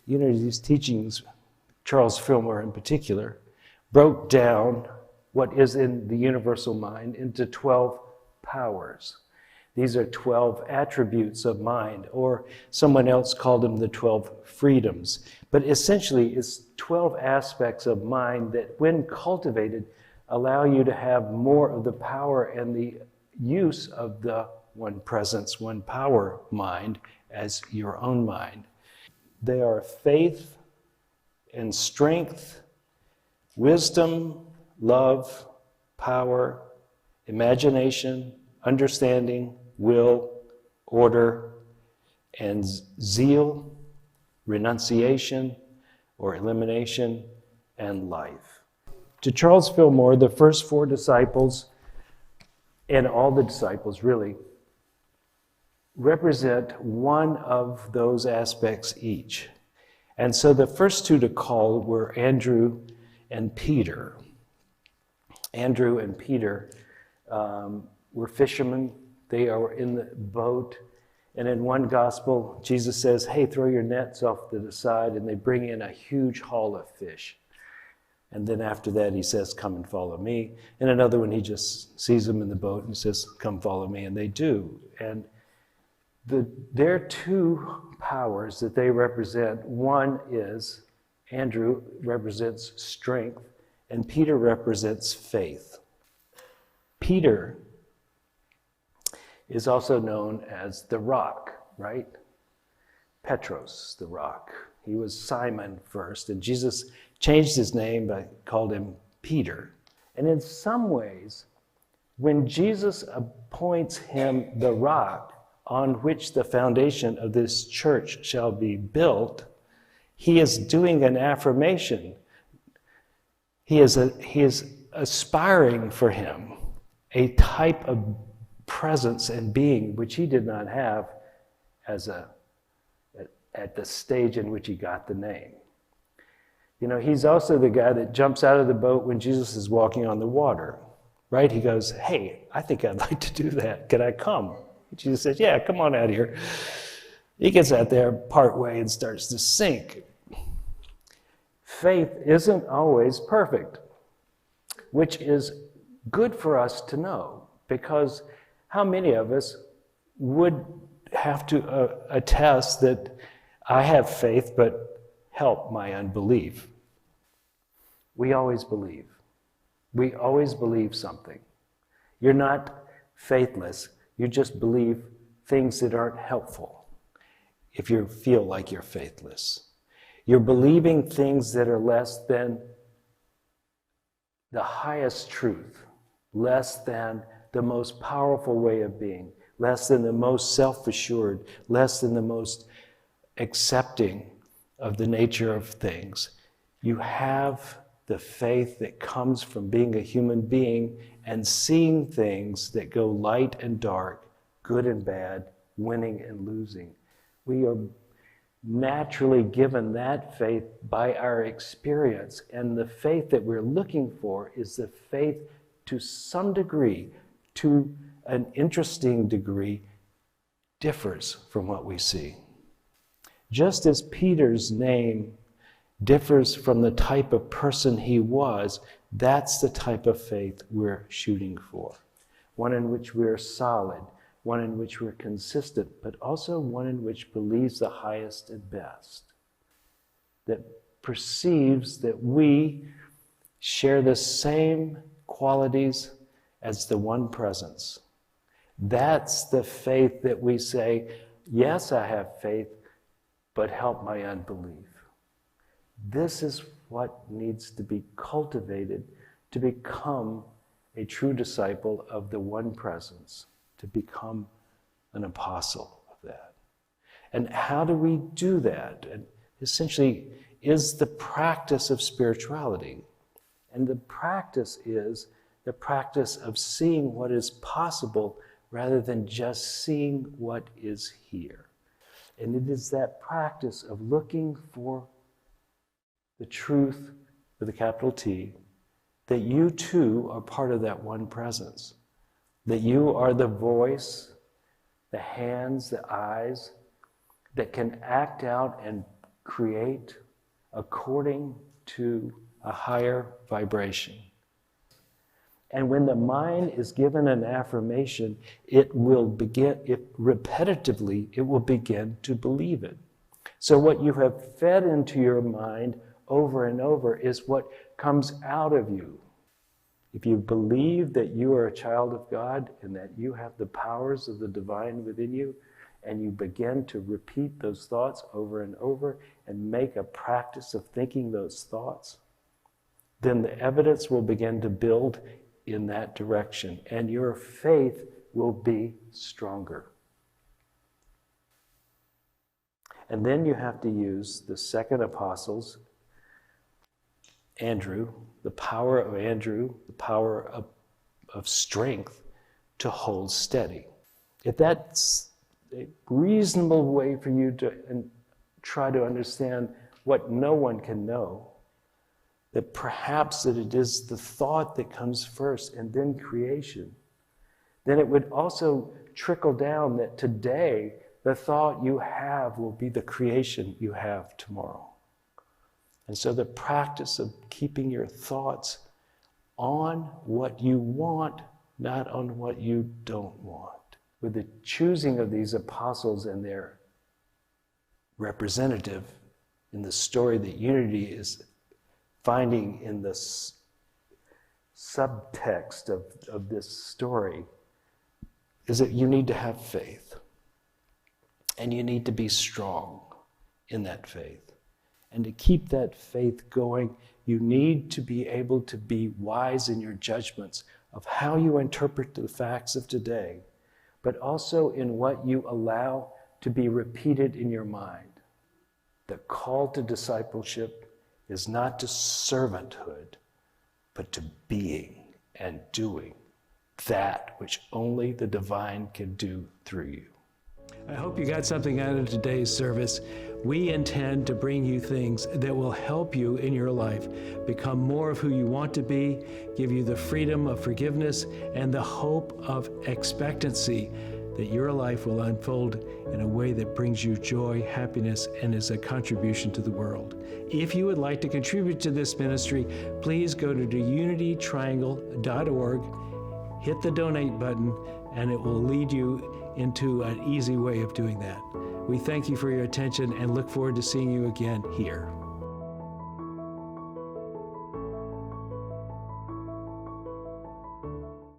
Unity's teachings, Charles Fillmore in particular, broke down what is in the universal mind into 12 powers. These are 12 attributes of mind, or someone else called them the 12 freedoms. But essentially, it's 12 aspects of mind that, when cultivated, allow you to have more of the power and the use of the one presence, one power mind as your own mind. They are faith and strength, wisdom, love, power, imagination, understanding, will, order, and zeal, renunciation or elimination, and life. To Charles Fillmore, the first four disciples, and all the disciples really, represent one of those aspects each. And so the first two to call were Andrew and Peter. Andrew and Peter were fishermen. They are in the boat. And in one gospel, Jesus says, hey, throw your nets off to the side. And they bring in a huge haul of fish. And then after that, he says, come and follow me. In another one, he just sees them in the boat and says, come follow me. And they do. And there are two powers that they represent. One is, Andrew represents strength, and Peter represents faith. Peter is also known as the rock, right? Petros, the rock. He was Simon first, and Jesus changed his name, but called him Peter. And in some ways, when Jesus appoints him the rock on which the foundation of this church shall be built, he is doing an affirmation. He is aspiring for him a type of presence and being which he did not have at the stage in which he got the name. You know, he's also the guy that jumps out of the boat when Jesus is walking on the water, right? He goes, hey, I think I'd like to do that. Can I come? Jesus says, yeah, come on out here. He gets out there part way and starts to sink. Faith isn't always perfect, which is good for us to know, because how many of us would have to attest that I have faith, but help my unbelief? We always believe. We always believe something. You're not faithless. You just believe things that aren't helpful if you feel like you're faithless. You're believing things that are less than the highest truth, less than the most powerful way of being, less than the most self-assured, less than the most accepting of the nature of things. You have the faith that comes from being a human being and seeing things that go light and dark, good and bad, winning and losing. We are naturally given that faith by our experience, and the faith that we're looking for is the faith to some degree, to an interesting degree, differs from what we see. Just as Peter's name differs from the type of person he was, that's the type of faith we're shooting for. One in which we're solid, one in which we're consistent, but also one in which believes the highest and best, that perceives that we share the same qualities as the one presence. That's the faith that we say, yes, I have faith, but help my unbelief. This is what needs to be cultivated to become a true disciple of the one presence, to become an apostle of that. And how do we do that? And essentially is the practice of spirituality. And the practice is the practice of seeing what is possible rather than just seeing what is here. And it is that practice of looking for the truth with a capital T, that you too are part of that one presence, that you are the voice, the hands, the eyes that can act out and create according to a higher vibration. And when the mind is given an affirmation, it will begin to believe it. So what you have fed into your mind over and over is what comes out of you. If you believe that you are a child of God and that you have the powers of the divine within you, and you begin to repeat those thoughts over and over and make a practice of thinking those thoughts, then the evidence will begin to build in that direction, and your faith will be stronger. And then you have to use the second apostle's, Andrew, the power of Andrew, the power of strength to hold steady. If that's a reasonable way for you to try to understand what no one can know, that perhaps that it is the thought that comes first and then creation, then it would also trickle down that today the thought you have will be the creation you have tomorrow. And so the practice of keeping your thoughts on what you want, not on what you don't want. With the choosing of these apostles and their representative in the story that Unity is finding in the subtext of this story, is that you need to have faith. And you need to be strong in that faith. And to keep that faith going, you need to be able to be wise in your judgments of how you interpret the facts of today, but also in what you allow to be repeated in your mind. The call to discipleship is not to servanthood, but to being and doing that which only the divine can do through you. I hope you got something out of today's service. We intend to bring you things that will help you in your life become more of who you want to be, give you the freedom of forgiveness and the hope of expectancy that your life will unfold in a way that brings you joy, happiness, and is a contribution to the world. If you would like to contribute to this ministry, please go to unitytriangle.org, hit the donate button, and it will lead you into an easy way of doing that. We thank you for your attention and look forward to seeing you again here.